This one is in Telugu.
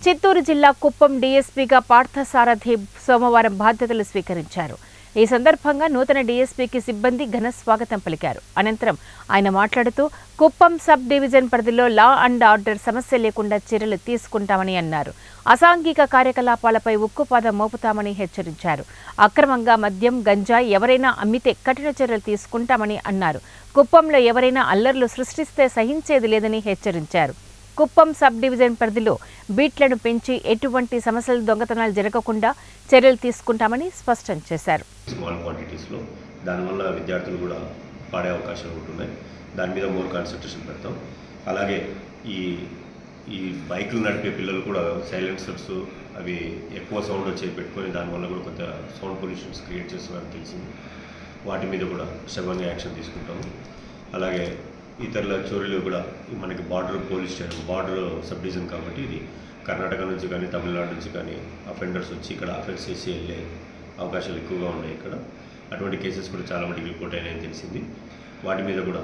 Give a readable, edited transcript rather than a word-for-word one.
చిత్తూరు జిల్లా కుప్పం డీఎస్పీగా పార్థసారథి సోమవారం బాధ్యతలు స్వీకరించారు. ఈ సందర్భంగా నూతన డీఎస్పీకి సిబ్బంది ఘన స్వాగతం పలికారు. అనంతరం ఆయన మాట్లాడుతూ కుప్పం సబ్ డివిజన్ పరిధిలో లా అండ్ ఆర్డర్ సమస్య లేకుండా చర్యలు తీసుకుంటామని అన్నారు. అసాంఘిక కార్యకలాపాలపై ఉక్కుపాదం మోపుతామని హెచ్చరించారు. అక్రమంగా మద్యం, గంజాయి ఎవరైనా అమ్మితే కఠిన చర్యలు తీసుకుంటామని అన్నారు. కుప్పంలో ఎవరైనా అల్లర్లు సృష్టిస్తే సహించేది లేదని హెచ్చరించారు. కుప్పం సబ్ డివిజన్ పరిధిలో బీట్లను పెంచి ఎటువంటి సమస్యలు, దొంగతనాలు జరగకుండా చర్యలు తీసుకుంటామని స్పష్టం చేశారు. స్మాల్ క్వాంటిటీస్లో దానివల్ల విద్యార్థులు కూడా పాడే అవకాశాలు ఉంటున్నాయి. దాని మీద మోర్ కాన్సన్ట్రేషన్ పెడతాం. అలాగే ఈ బైకులు నడిపే పిల్లలు కూడా సైలెన్సర్స్ అవి ఎక్కువ సౌండ్ వచ్చే పెట్టుకొని దానివల్ల కూడా కొంత సౌండ్ పొల్యూషన్స్ క్రియేట్ చేస్తున్నారని తెలిసింది. వాటి మీద కూడా సభంగా యాక్షన్ తీసుకుంటాము. అలాగే ఇతరుల చోరీలు కూడా మనకి police station border sub division కాబట్టి ఇది కర్ణాటక నుంచి కానీ తమిళనాడు నుంచి కానీ అఫెండర్స్ వచ్చి ఇక్కడ అఫెన్స్ చేసి వెళ్ళే అవకాశాలు ఎక్కువగా ఉన్నాయి. ఇక్కడ అటువంటి కేసెస్ కూడా చాలా మటుకు రిపోర్ట్ అయినాయని తెలిసింది. వాటి మీద కూడా